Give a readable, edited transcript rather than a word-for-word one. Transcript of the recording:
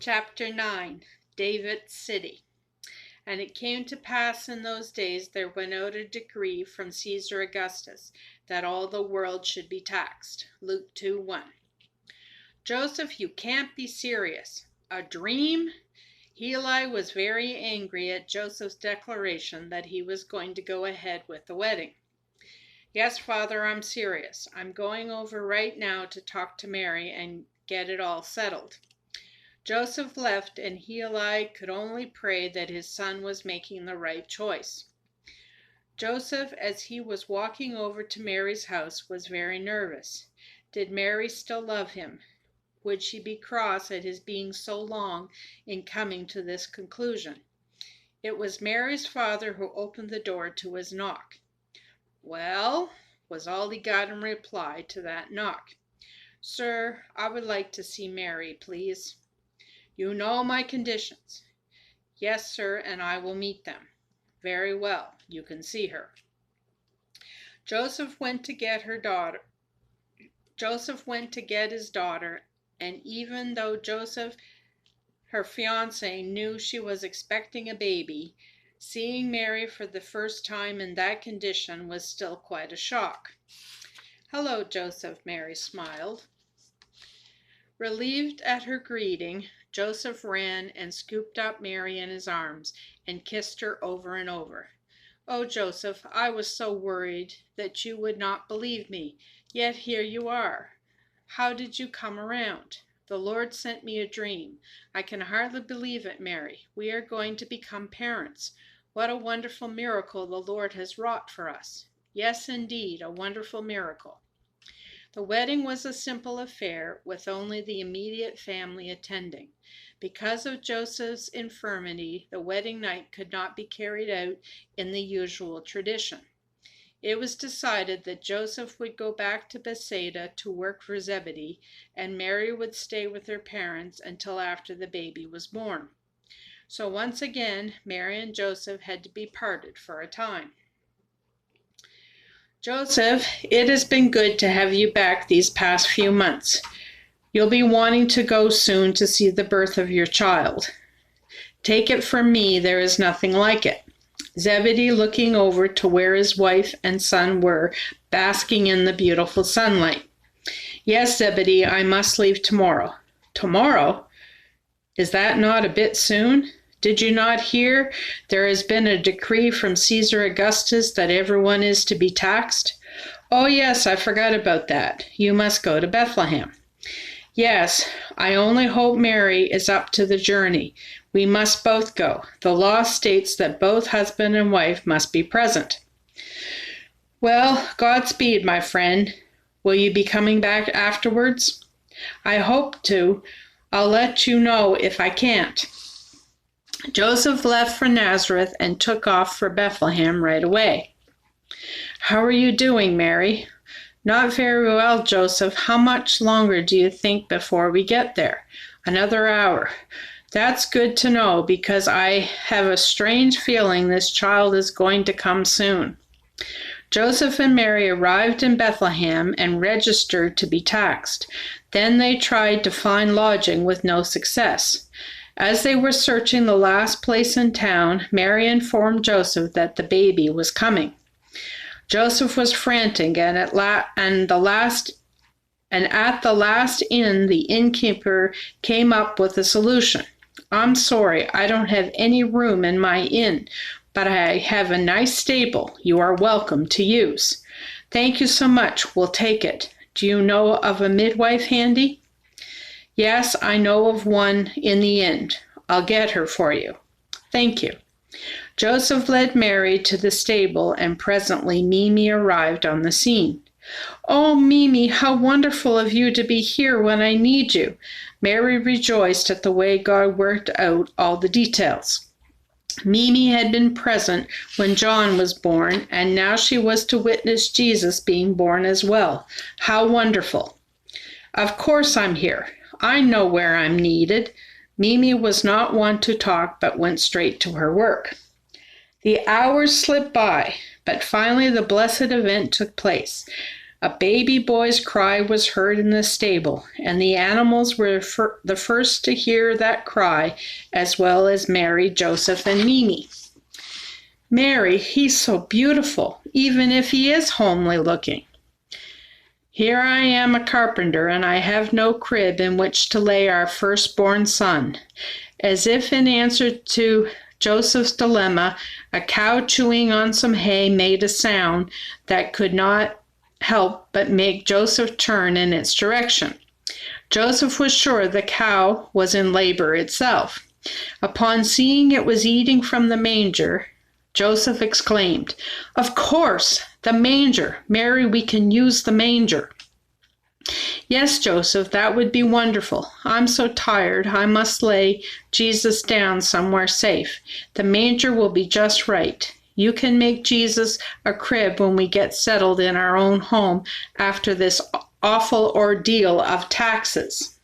Chapter 9. David's City. And it came to pass in those days there went out a decree from Caesar Augustus that all the world should be taxed. Luke 2:1. Joseph, you can't be serious. A dream? Heli was very angry at Joseph's declaration that he was going to go ahead with the wedding. Yes, Father, I'm serious. I'm going over right now to talk to Mary and get it all settled. Joseph left, and Heli could only pray that his son was making the right choice. Joseph, as he was walking over to Mary's house, was very nervous. Did Mary still love him? Would she be cross at his being so long in coming to this conclusion? It was Mary's father who opened the door to his knock. "Well," was all he got in reply to that knock. "Sir, I would like to see Mary, please." "You know my conditions." "Yes, sir, and I will meet them." "Very well, you can see her." Joseph went to get his daughter, and even though Joseph, her fiancé, knew she was expecting a baby, seeing Mary for the first time in that condition was still quite a shock. "Hello, Joseph," Mary smiled. Relieved at her greeting, Joseph ran and scooped up Mary in his arms and kissed her over and over. "Oh, Joseph, I was so worried that you would not believe me, yet here you are. How did you come around?" "The Lord sent me a dream. I can hardly believe it, Mary. We are going to become parents. What a wonderful miracle the Lord has wrought for us." "Yes, indeed, a wonderful miracle." The wedding was a simple affair, with only the immediate family attending. Because of Joseph's infirmity, the wedding night could not be carried out in the usual tradition. It was decided that Joseph would go back to Bethsaida to work for Zebedee, and Mary would stay with her parents until after the baby was born. So once again, Mary and Joseph had to be parted for a time. "Joseph, it has been good to have you back these past few months. You'll be wanting to go soon to see the birth of your child. Take it from me, there is nothing like it." Zebedee looking over to where his wife and son were, basking in the beautiful sunlight. "Yes, Zebedee, I must leave tomorrow." "Tomorrow? Is that not a bit soon? Did you not hear there has been a decree from Caesar Augustus that everyone is to be taxed?" "Oh, yes, I forgot about that. You must go to Bethlehem." "Yes, I only hope Mary is up to the journey. We must both go. The law states that both husband and wife must be present." "Well, Godspeed, my friend. Will you be coming back afterwards?" "I hope to. I'll let you know if I can't." Joseph left for Nazareth and took off for Bethlehem right away. "How are you doing, Mary?" "Not very well, Joseph. How much longer do you think before we get there?" "Another hour." "That's good to know, because I have a strange feeling this child is going to come soon." Joseph and Mary arrived in Bethlehem and registered to be taxed. Then they tried to find lodging with no success. As they were searching the last place in town, Mary informed Joseph that the baby was coming. Joseph was frantic, and at the last inn, the innkeeper came up with a solution. "I'm sorry, I don't have any room in my inn, but I have a nice stable you are welcome to use." "Thank you so much, we'll take it. Do you know of a midwife handy?" "Yes, I know of one in the inn. I'll get her for you." "Thank you." Joseph led Mary to the stable, and presently Mimi arrived on the scene. "Oh, Mimi, how wonderful of you to be here when I need you." Mary rejoiced at the way God worked out all the details. Mimi had been present when John was born, and now she was to witness Jesus being born as well. How wonderful. "Of course I'm here. I know where I'm needed." Mimi was not one to talk, but went straight to her work. The hours slipped by, but finally the blessed event took place. A baby boy's cry was heard in the stable, and the animals were the first to hear that cry, as well as Mary, Joseph, and Mimi. Mary, he's so beautiful, even if he is homely looking. Here I am a carpenter, and I have no crib in which to lay our firstborn son. As if in answer to Joseph's dilemma, a cow chewing on some hay made a sound that could not help but make Joseph turn in its direction. Joseph was sure the cow was in labor itself. Upon seeing it was eating from the manger, Joseph exclaimed, "Of course, the manger! Mary, we can use the manger." "Yes, Joseph, that would be wonderful. I'm so tired, I must lay Jesus down somewhere safe. The manger will be just right. You can make Jesus a crib when we get settled in our own home after this awful ordeal of taxes."